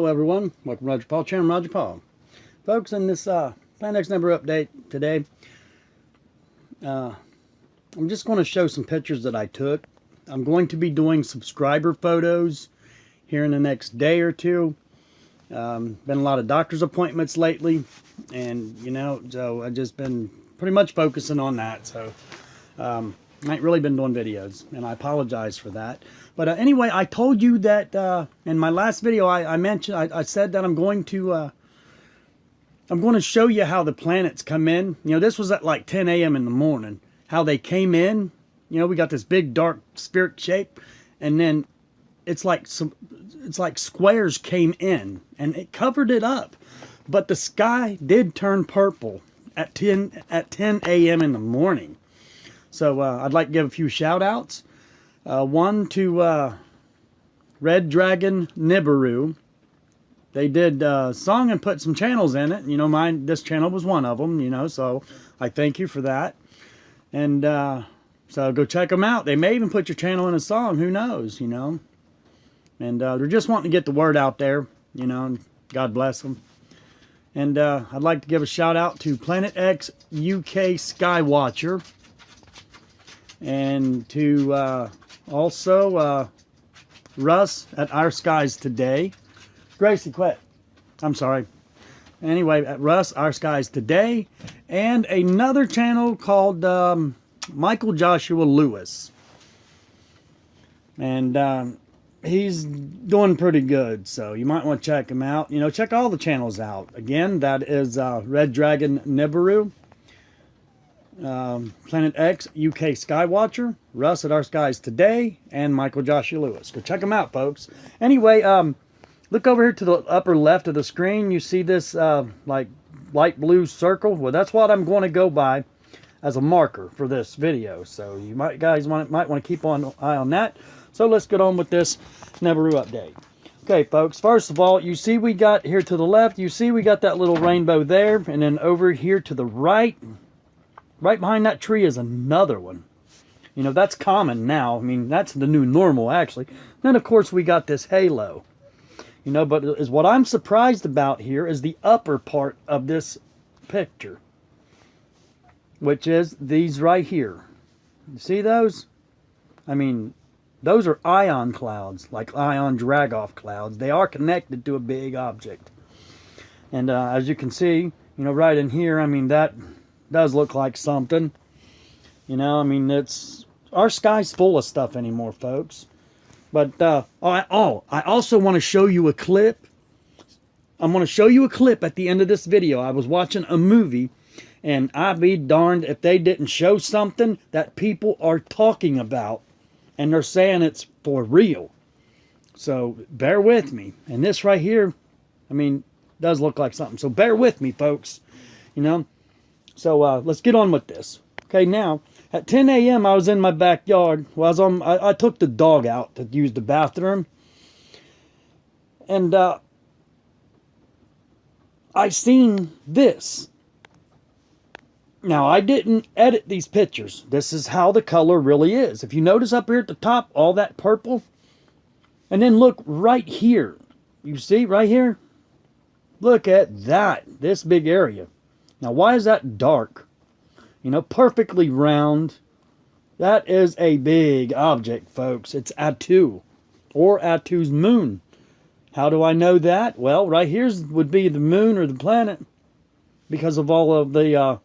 everyone, welcome to Roger Paul, Chairman Roger Paul. Folks, in this Planet X Nibiru Update today, I'm just going to show some pictures that I took. I'm going to be doing subscriber photos here in the next day or two. Been a lot of doctor's appointments lately, and so I've just been pretty much focusing on that. So I ain't really been doing videos, and I apologize for that. But anyway, I told you that in my last video, I said that I'm going to show you how the planets come in. This was at like 10 a.m. in the morning. How they came in. We got this big dark spirit shape, and then it's like squares came in, and it covered it up. But the sky did turn purple at 10 a.m. in the morning. So I'd like to give a few shout outs. One to Red Dragon Nibiru. They did a song and put some channels in it. This channel was one of them, so I thank you for that. And so go check them out. They may even put your channel in a song, who knows, And they're just wanting to get the word out there, and God bless them. And I'd like to give a shout out to Planet X UK Skywatcher. And to also Russ at Our Skies Today. Gracie, quit. I'm sorry. Anyway, at Russ, Our Skies Today. And another channel called Michael Joshua Lewis. And he's doing pretty good, so you might want to check him out. Check all the channels out. Again, that is Red Dragon Nibiru, Planet X UK Skywatcher, Russ at Our Skies Today, and Michael Joshua Lewis. Go check them out, folks. Anyway, look over here to the upper left of the screen. You see this like light blue circle? Well, that's what I'm going to go by as a marker for this video. So you might want to keep an eye on that. So let's get on with this Nibiru update. Okay, folks, first of all, you see we got here to the left, you see we got that little rainbow there, and then over here to the right behind that tree is another one. That's common now. I mean, that's the new normal, actually. Then, of course, we got this halo. But is what I'm surprised about here is the upper part of this picture, which is these right here. You see those? I mean, those are ion clouds, like ion drag-off clouds. They are connected to a big object. And as you can see, right in here, I mean, that does look like something. I mean, our sky's full of stuff anymore, folks. But I also want to show you a clip. I'm going to show you a clip at the end of this video. I was watching a movie, and I'd be darned if they didn't show something that people are talking about, and they're saying it's for real. So bear with me. And this right here, I mean, does look like something. So bear with me, folks. So let's get on with this. Okay, now at 10 a.m. I was in my backyard. Well, I took the dog out to use the bathroom, and I seen this. Now, I didn't edit these pictures. This is how the color really is. If you notice up here at the top, all that purple, and then look right here. You see right here? Look at that. This big area. Now, why is that dark? Perfectly round. That is a big object, folks. It's Attu, or Attu's moon. How do I know that? Well, right here would be the moon or the planet, because of all of the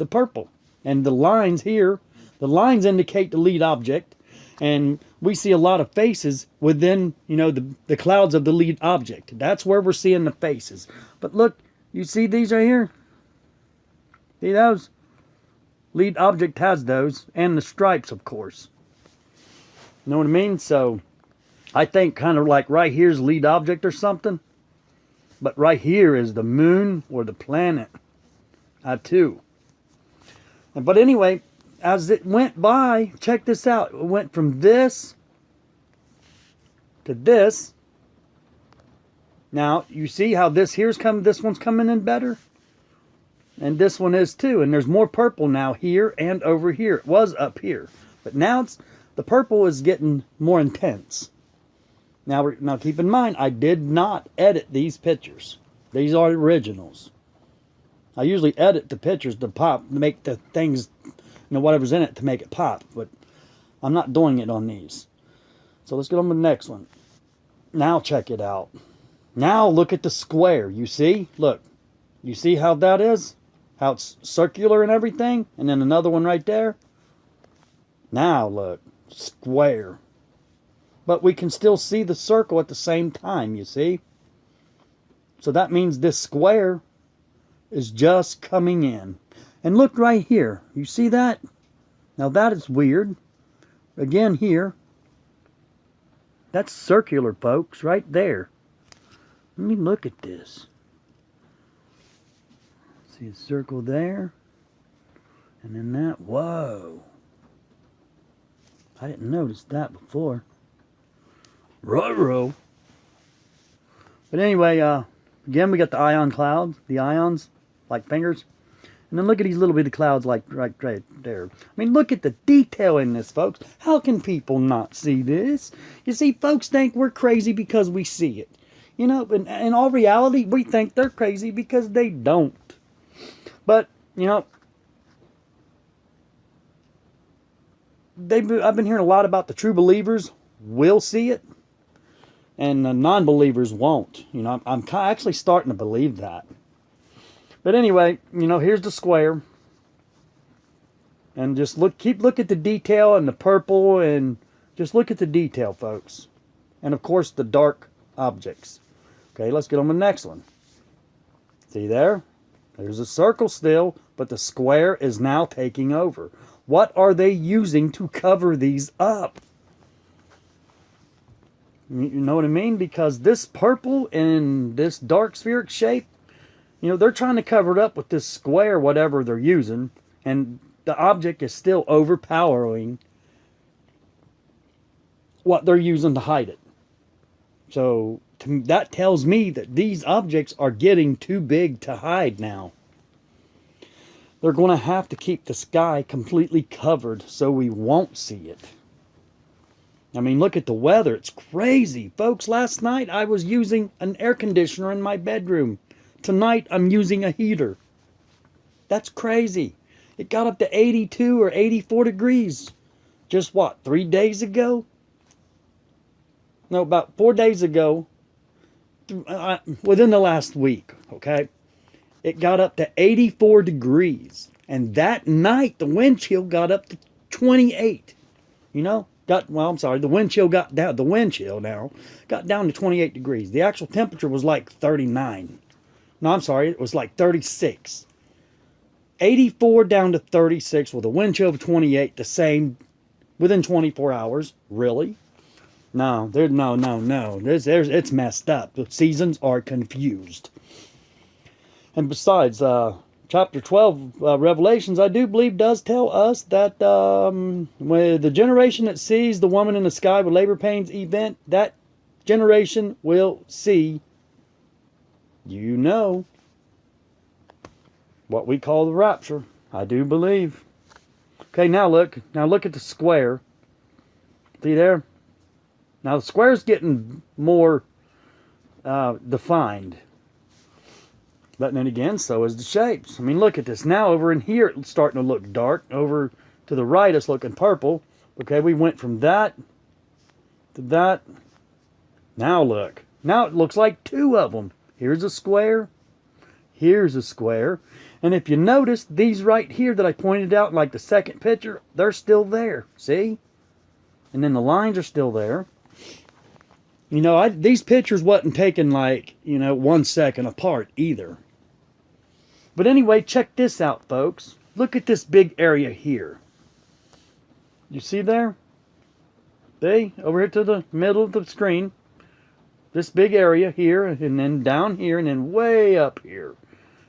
purple. And the lines here, the lines indicate the lead object. And we see a lot of faces within, the clouds of the lead object. That's where we're seeing the faces. But look, you see these right here? See those? Lead object has those, and the stripes, of course. You know what I mean? So, I think kind of like right here's lead object or something. But right here is the moon or the planet. Attu. But anyway, as it went by, check this out. It went from this to this. Now, you see how this one's coming in better? And this one is too. And there's more purple now here and over here. It was up here. But now the purple is getting more intense. Now keep in mind, I did not edit these pictures. These are originals. I usually edit the pictures to pop, to make the things, whatever's in it to make it pop. But I'm not doing it on these. So let's get on to the next one. Now check it out. Now look at the square. You see? Look. You see how that is? How it's circular and everything? And then another one right there. Now look. Square. But we can still see the circle at the same time, you see? So that means this square is just coming in. And look right here. You see that? Now that is weird. Again here. That's circular, folks, right there. Let me look at this. See a circle there. And then that. Whoa. I didn't notice that before. Ruh-roh. But anyway, again, we got the ion clouds. The ions, like fingers. And then look at these little bitty clouds like right there. I mean, look at the detail in this, folks. How can people not see this? You see, folks think we're crazy because we see it. But in all reality, we think they're crazy because they don't. But, I've been hearing a lot about the true believers will see it, and the non-believers won't. I'm actually starting to believe that. But anyway, here's the square, and just look at the detail and the purple, and just look at the detail, folks, and of course the dark objects. Okay, let's get on the next one. See there? There's a circle still, but the square is now taking over. What are they using to cover these up? You know what I mean? Because this purple and this dark spheric shape, they're trying to cover it up with this square, whatever they're using, and the object is still overpowering what they're using to hide it. So that tells me that these objects are getting too big to hide now. They're going to have to keep the sky completely covered so we won't see it. I mean, look at the weather. It's crazy. Folks, last night I was using an air conditioner in my bedroom. Tonight I'm using a heater. That's crazy. It got up to 82 or 84 degrees. Just what, 3 days ago? No, about 4 days ago. Within the last week, okay? It got up to 84 degrees. And that night, the wind chill got up to 28. The wind chill got down. The wind chill now got down to 28 degrees. The actual temperature was like 39. No, I'm sorry, it was like 36. 84 down to 36 with a wind chill of 28, the same within 24 hours. Really? No, no. It's messed up. The seasons are confused. And besides, chapter 12, Revelations, I do believe does tell us that when the generation that sees the woman in the sky with labor pains event, that generation will see, what we call the rapture. I do believe. Okay, now look at the square. See there? Now the square's getting more defined. But then again, so is the shapes. I mean, look at this. Now over in here, it's starting to look dark. Over to the right, it's looking purple. Okay, we went from that to that. Now look. Now it looks like two of them. Here's a square. Here's a square. And if you notice, these right here that I pointed out, like the second picture, they're still there. See? And then the lines are still there. These pictures wasn't taken like, 1 second apart either. But anyway, check this out, folks. Look at this big area here. You see there? See? Over here to the middle of the screen. This big area here, and then down here, and then way up here.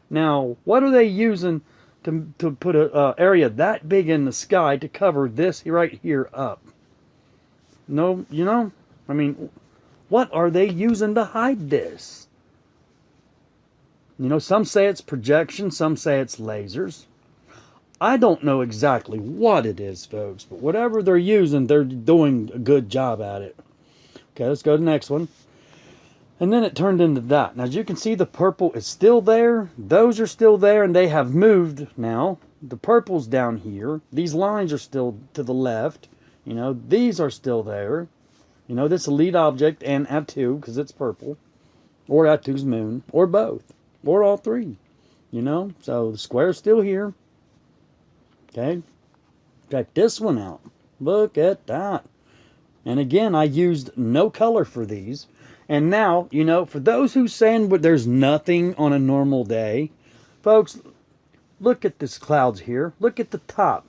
Now, what are they using to put an area that big in the sky to cover this right here up? No, I mean, what are they using to hide this? Some say it's projection, some say it's lasers. I don't know exactly what it is, folks, but whatever they're using, they're doing a good job at it. Okay, let's go to the next one. And then it turned into that. Now, as you can see, the purple is still there. Those are still there, and they have moved now. The purple's down here. These lines are still to the left. You know, these are still there. You know, this elite object and Atu, because it's purple. Or Atu's moon. Or both. Or all three. You know, so the square's still here. Okay. Check this one out. Look at that. And again, I used no color for these. And now, you know, for those who saying there's nothing on a normal day, folks, look at this clouds here. Look at the top.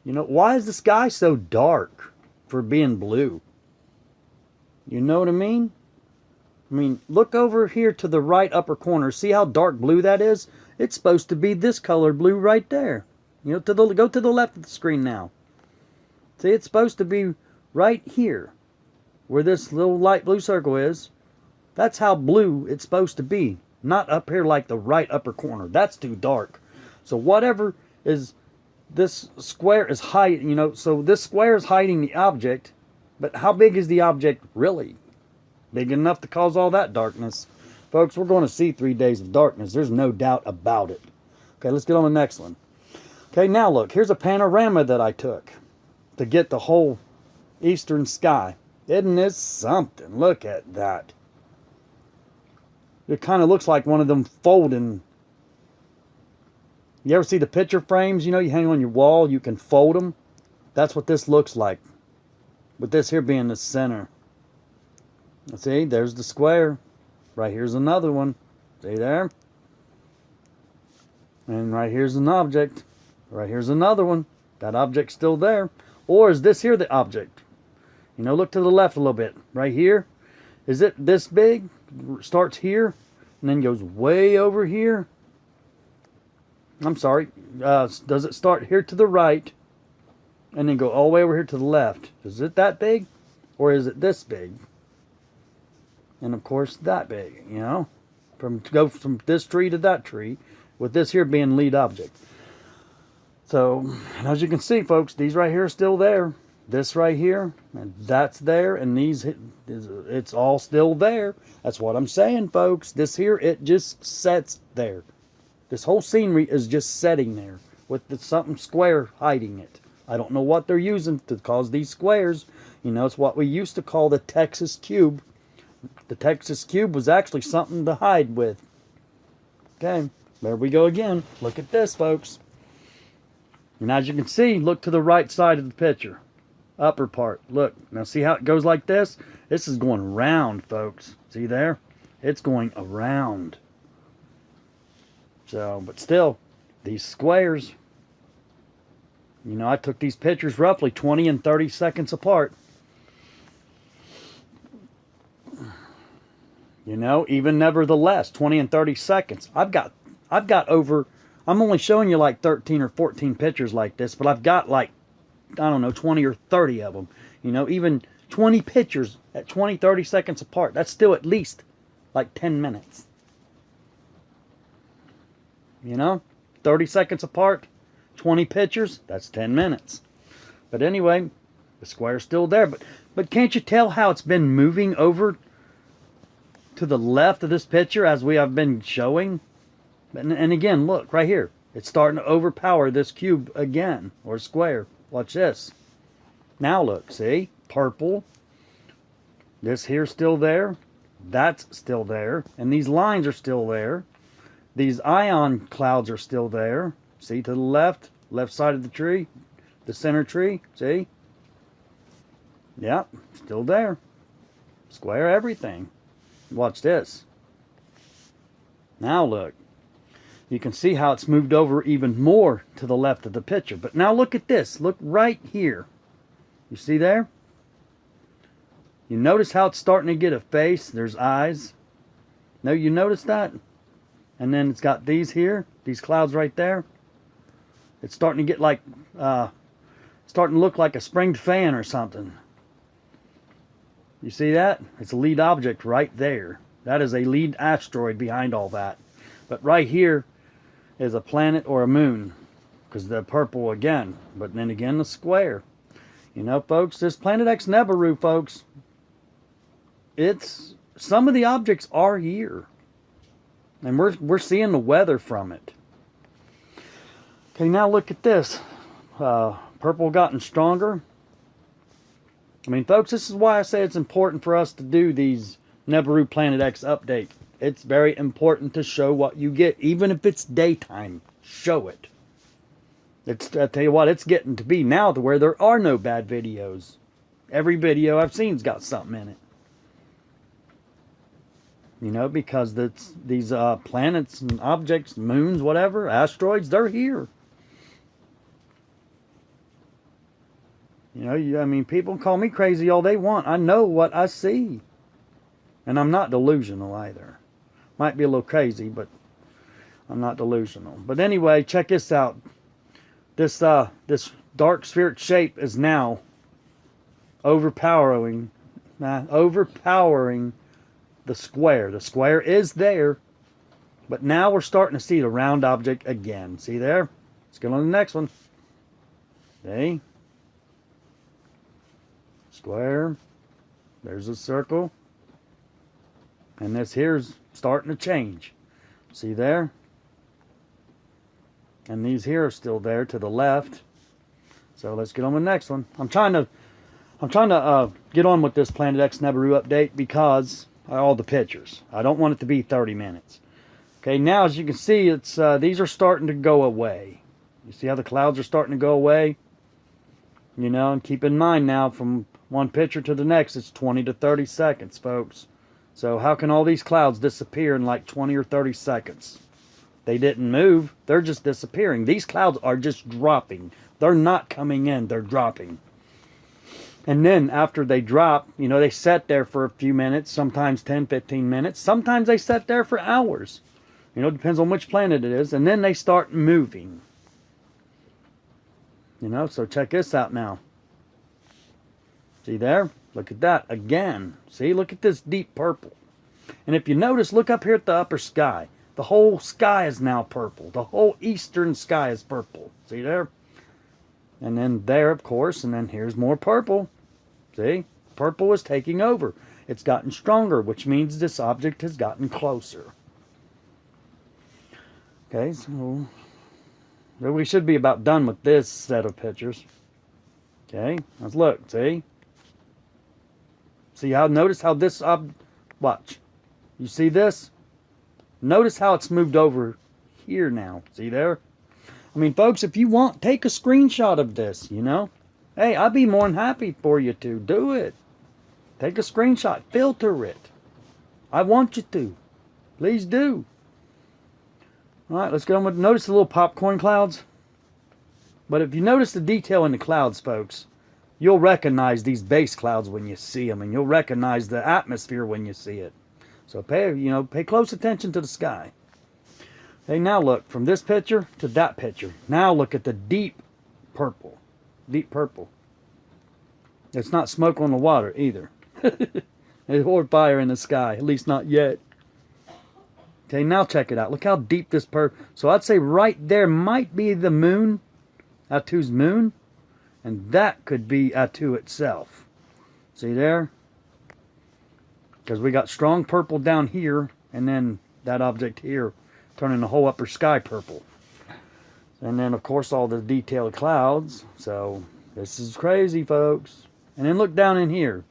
You know, why is the sky so dark for being blue? You know what I mean? I mean, look over here to the right upper corner. See how dark blue that is? It's supposed to be this color blue right there. You know, go to the left of the screen now. See, it's supposed to be right here, where this little light blue circle is. That's how blue it's supposed to be. Not up here like the right upper corner. That's too dark. So whatever is, this square is hiding, you know, so this square is hiding the object. But how big is the object really? Big enough to cause all that darkness. Folks, we're going to see 3 days of darkness. There's no doubt about it. Okay, let's get on the next one. Okay, now look. Here's a panorama that I took to get the whole eastern sky. Isn't this something? Look at that. It kind of looks like one of them folding. You ever see the picture frames? You know, you hang on your wall, you can fold them. That's what this looks like. With this here being the center. See, there's the square. Right here's another one. See there? And right here's an object. Right here's another one. That object's still there. Or is this here the object? You know, look to the left a little bit. Right here. Is it this big? Starts here and then goes way over here. I'm sorry. Does it start here to the right and then go all the way over here to the left? Is it that big? Or is it this big? And of course that big, you know. Go from this tree to that tree, with this here being lead object. So, as you can see, folks, these right here are still there. This right here, and that's there, and these, it's all still there. That's what I'm saying, folks. This here, it just sets there. This whole scenery is just setting there, with something square hiding it. I don't know what they're using to cause these squares. You know, it's what we used to call the Texas cube. The Texas cube was actually something to hide with. Okay, there we go again. Look at this, folks. And as you can see, look to the right side of the picture. Upper part. Look. Now see how it goes like this? This is going around, folks. See there? It's going around. So, but still, these squares. You know, I took these pictures roughly 20 and 30 seconds apart. You know, even nevertheless, 20 and 30 seconds. I've got over, I'm only showing you like 13 or 14 pictures like this, but I've got like, I don't know, 20 or 30 of them. You know, even 20 pictures at 20, 30 seconds apart. That's still at least like 10 minutes. You know, 30 seconds apart, 20 pictures, that's 10 minutes. But anyway, the square's still there. But can't you tell how it's been moving over to the left of this picture as we have been showing? And again, look right here. It's starting to overpower this cube again, or square. Watch this. Now look, see? Purple. This here's still there. That's still there. And these lines are still there. These ion clouds are still there. See, to the left side of the tree, the center tree, see? Yep, still there. Square everything. Watch this. Now look. You can see how it's moved over even more to the left of the picture. But now look at this. Look right here. You see there? You notice how it's starting to get a face? There's eyes. No, you notice that? And then it's got these here. These clouds right there. It's starting to get like, starting to look like a springed fan or something. You see that? It's a lead object right there. That is a lead asteroid behind all that. But right here is a planet or a moon. Because the purple again. But then again the square. You know, folks, this Planet X Nibiru, folks, it's, some of the objects are here. And we're seeing the weather from it. Okay, now look at this. Purple gotten stronger. I mean, folks, this is why I say it's important for us to do these Nibiru Planet X update. It's very important to show what you get, even if it's daytime. Show it. I tell you what, it's getting to be now to where there are no bad videos. Every video I've seen's got something in it. You know, because these planets and objects, moons, whatever, asteroids, they're here. You know, I mean, people call me crazy all they want. I know what I see. And I'm not delusional either. Might be a little crazy, but I'm not delusional. But anyway, check this out. This dark spheric shape is now overpowering the square. The square is there, but now we're starting to see the round object again. See there? Let's get on the next one. See? Square. There's a circle. And this here's starting to change. See there? And these here are still there to the left. So let's get on with the next one. I'm trying to get on with this Planet X Nibiru update because all the pictures. I don't want it to be 30 minutes. Okay, now as you can see, it's these are starting to go away. You see how the clouds are starting to go away? You know, and keep in mind now, from one picture to the next, it's 20 to 30 seconds, folks. So how can all these clouds disappear in like 20 or 30 seconds? They didn't move. They're just disappearing. These clouds are just dropping. They're not coming in. They're dropping. And then after they drop, you know, they sit there for a few minutes, sometimes 10, 15 minutes. Sometimes they sit there for hours. You know, it depends on which planet it is. And then they start moving. You know, so check this out now. See there? Look at that again. See, look at this deep purple. And if you notice, look up here at the upper sky. The whole sky is now purple. The whole eastern sky is purple. See there? And then there, of course, and then here's more purple. See? Purple is taking over. It's gotten stronger, which means this object has gotten closer. Okay, so we should be about done with this set of pictures. Okay, let's look. See? See how, notice how this, watch. You see this? Notice how it's moved over here now. See there? I mean, folks, if you want, take a screenshot of this, you know. Hey, I'd be more than happy for you to do it. Take a screenshot. Filter it. I want you to. Please do. All right, let's get on with, notice the little popcorn clouds. But if you notice the detail in the clouds, folks, you'll recognize these base clouds when you see them, and you'll recognize the atmosphere when you see it. So pay close attention to the sky. Hey, now look from this picture to that picture. Now look at the deep purple. Deep purple. It's not smoke on the water either. Or fire in the sky, at least not yet. Okay, now check it out. Look how deep this purple. So I'd say right there might be the moon, Atu's moon, and that could be Atu itself. See there? Because we got strong purple down here, and then that object here turning the whole upper sky purple. And then, of course, all the detailed clouds. So this is crazy, folks. And then look down in here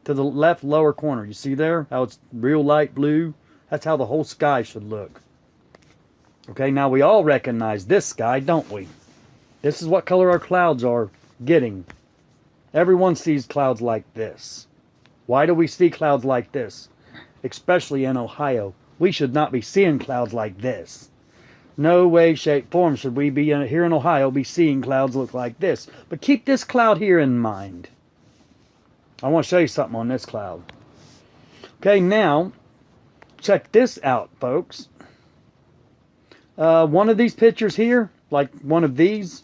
to the left lower corner. You see there how it's real light blue? That's how the whole sky should look. Okay, now we all recognize this sky, don't we? This is what color our clouds are getting. Everyone sees clouds like this. Why do we see clouds like this? Especially in Ohio. We should not be seeing clouds like this. No way, shape, form should we be here in Ohio be seeing clouds look like this. But keep this cloud here in mind. I want to show you something on this cloud. Okay, now, check this out, folks. One of these pictures here, like one of these,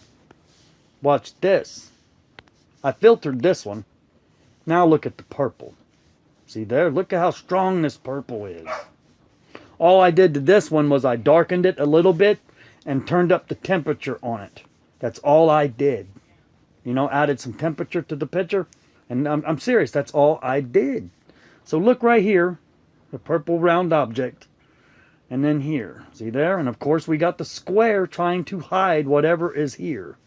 watch this. I filtered this one. Now look at the purple. See there? Look at how strong this purple is. All I did to this one was I darkened it a little bit and turned up the temperature on it. That's all I did. You know, added some temperature to the picture. And I'm serious, that's all I did. So look right here, the purple round object. And then here, see there? And of course we got the square trying to hide whatever is here.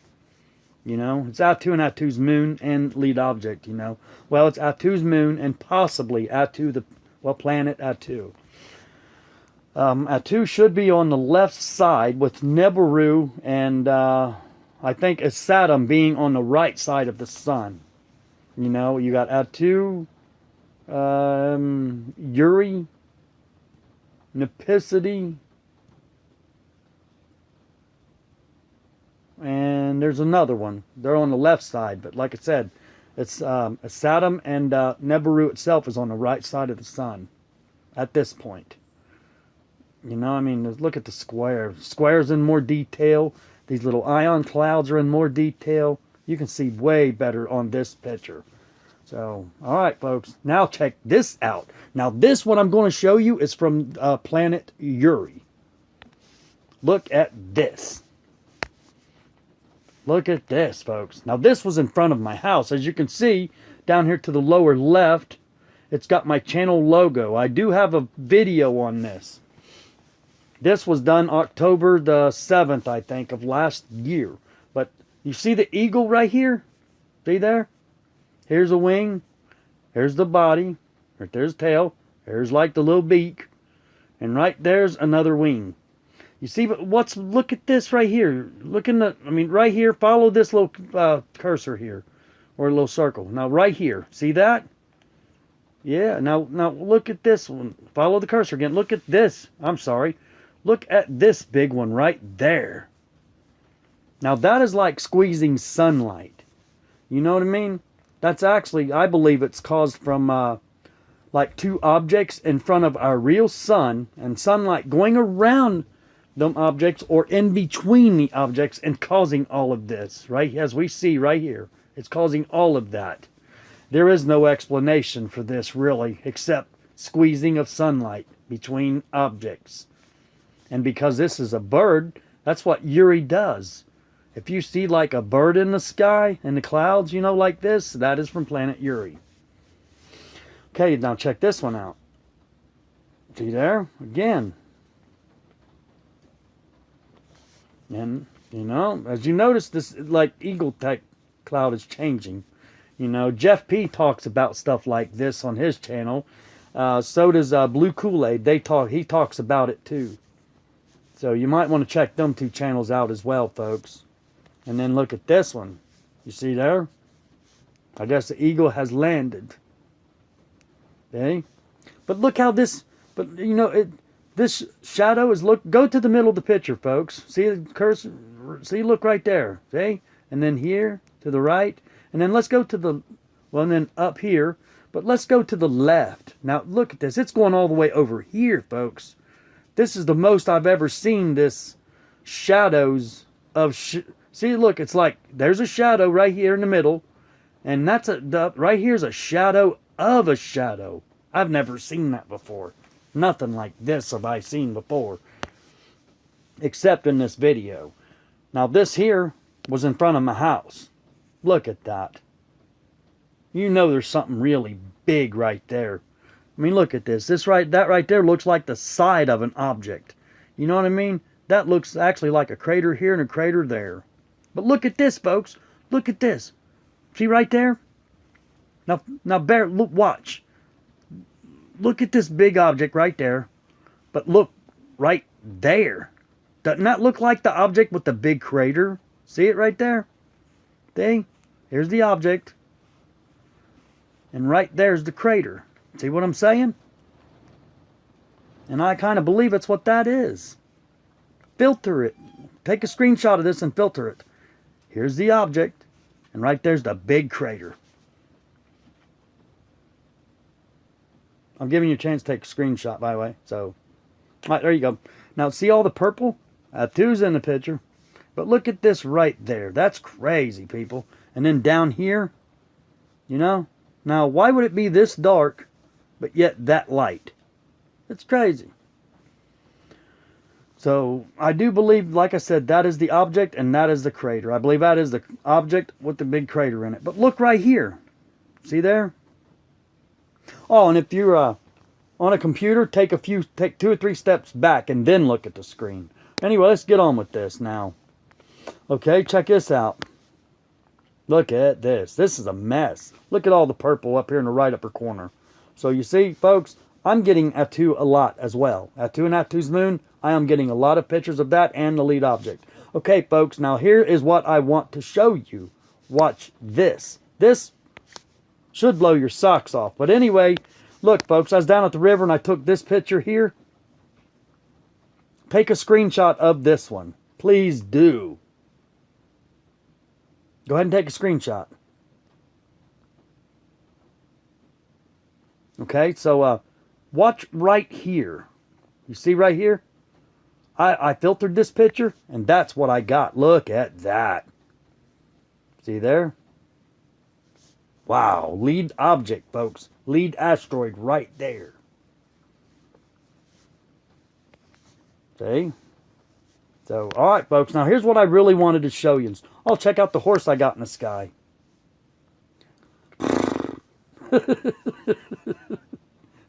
You know, it's Atu and Atu's moon and lead object, you know. Well, it's Atu's moon and possibly Atu, planet Atu. Atu should be on the left side with Nibiru and I think it's Saturn being on the right side of the sun. You know, you got Atu, Uri, Nepicity, and there's another one. They're on the left side, but like I said, it's Saturn and Nibiru itself is on the right side of the sun at this point. You know, I mean, look at the square. Square's in more detail. These little ion clouds are in more detail. You can see way better on this picture. So, all right, folks. Now check this out. Now, this what I'm going to show you is from planet Uri. Look at this. Look at this, folks. Now, this was in front of my house. As you can see, down here to the lower left, it's got my channel logo. I do have a video on this. This was done October the 7th, I think, of last year. But you see the eagle right here? See there? Here's a wing. Here's the body. Right there's tail. There's like the little beak. And right there's another wing. You see, but look at this right here. Right here, follow this little cursor here. Or a little circle. Now, right here. See that? Yeah, now look at this one. Follow the cursor again. Look at this. I'm sorry. Look at this big one right there. Now, that is like squeezing sunlight. You know what I mean? That's actually, I believe it's caused from like two objects in front of our real sun and sunlight going around them objects or in between the objects and causing all of this, right? As we see right here, it's causing all of that. There is no explanation for this really, except squeezing of sunlight between objects. And because this is a bird, that's what Uri does. If you see like a bird in the sky, in the clouds, you know, like this, that is from planet Uri. Okay, now check this one out. See there? Again. And, you know, as you notice, this like eagle type cloud is changing. You know, Jeff P talks about stuff like this on his channel. So does Blue Kool-Aid. He talks about it too. So you might want to check them two channels out as well, folks. And then look at this one. You see there? I guess the eagle has landed. Okay? But look how this, you know, this shadow is, go to the middle of the picture, folks. See the cursor? See, look right there. See? And then here, to the right. And then let's go to the, and then up here. But let's go to the left. Now, look at this. It's going all the way over here, folks. This is the most I've ever seen this shadows of, see, look, it's like, there's a shadow right here in the middle. And that's right here's a shadow of a shadow. I've never seen that before. Nothing like this have I seen before. Except in this video. Now this here was in front of my house. Look at that. You know there's something really big right there. I mean, look at this. That right there looks like the side of an object. You know what I mean? That looks actually like a crater here and a crater there. But look at this, folks. Look at this. See right there? Now, look, watch. Look at this big object right there. But look right there. Doesn't that look like the object with the big crater? See it right there? See? Here's the object. And right there's the crater. See what I'm saying? And I kind of believe it's what that is. Filter it. Take a screenshot of this and filter it. Here's the object. And right there's the big crater. I'm giving you a chance to take a screenshot, by the way. So, all right, there you go. Now, see all the purple? Two's in the picture. But look at this right there. That's crazy, people. And then down here, you know? Now, why would it be this dark, but yet that light? It's crazy. So I do believe, like I said, that is the object and that is the crater. I believe that is the object with the big crater in it. But look right here. See there? Oh, and if you're on a computer, take 2 or 3 steps back and then look at the screen. Anyway, let's get on with this now. Okay, check this out. Look at this. This is a mess. Look at all the purple up here in the right upper corner. So you see, folks, I'm getting Atu a lot as well. Atu and Atu's moon, I am getting a lot of pictures of that and the lead object. Okay, folks, now here is what I want to show you. Watch this. This should blow your socks off. But anyway, look, folks, I was down at the river and I took this picture here. Take a screenshot of this one. Please do. Go ahead and take a screenshot. Okay, so watch right here. You see right here? I filtered this picture, and that's what I got. Look at that. See there? Wow, lead object, folks. Lead asteroid right there. See? So, all right, folks. Now, here's what I really wanted to show you. Oh, check out the horse I got in the sky.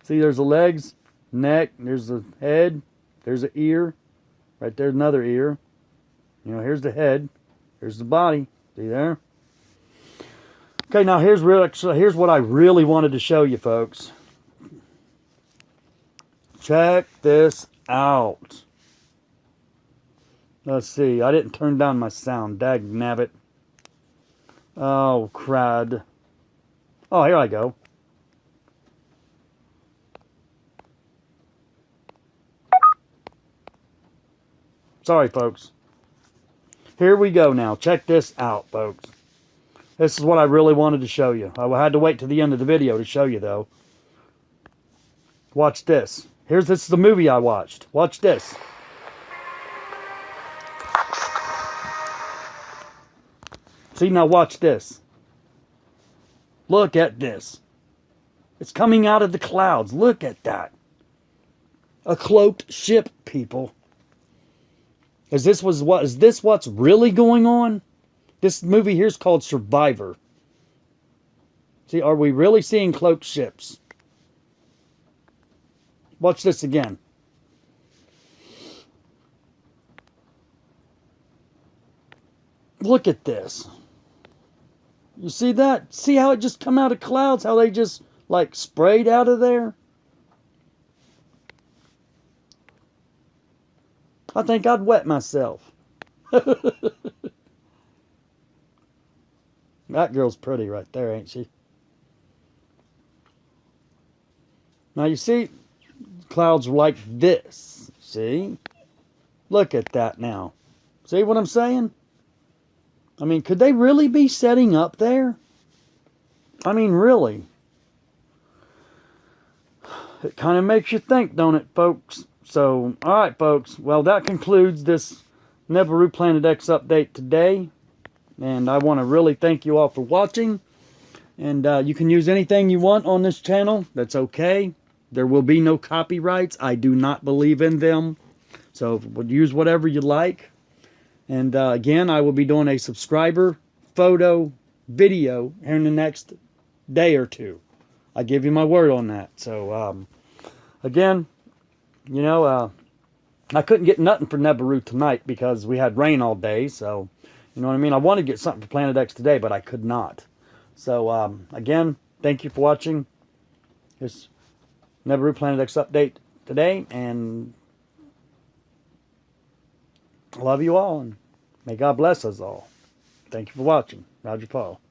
See, there's the legs, neck, there's the head, there's the ear. Right there's another ear. You know, here's the head, here's the body. See there? Okay, now here's what I really wanted to show you, folks. Check this out. Let's see. I didn't turn down my sound. Dag nabbit. Oh, crud. Oh, here I go. Sorry, folks. Here we go now. Check this out, folks. This is what I really wanted to show you. I had to wait to the end of the video to show you, though. Watch this. This is the movie I watched. Watch this. See, now watch this. Look at this. It's coming out of the clouds. Look at that. A cloaked ship, people. Is this what's really going on? This movie here is called Survivor. See, are we really seeing cloaked ships? Watch this again. Look at this. You see that? See how it just come out of clouds? How they just like sprayed out of there? I think I'd wet myself. That girl's pretty right there, ain't she? Now you see, clouds are like this. See? Look at that now. See what I'm saying? I mean, could they really be setting up there? I mean, really. It kind of makes you think, don't it, folks? So, alright, folks. Well, that concludes this Nibiru Planet X update today. And I want to really thank you all for watching. And you can use anything you want on this channel. That's okay. There will be no copyrights. I do not believe in them. So, use whatever you like. And again, I will be doing a subscriber photo video here in the next day or two. I give you my word on that. So, again, you know, I couldn't get nothing for Nibiru tonight because we had rain all day. So, you know what I mean? I wanted to get something for Planet X today, but I could not. So, again, thank you for watching this Nibiru Planet X update today. And I love you all, and may God bless us all. Thank you for watching. Roger Paul.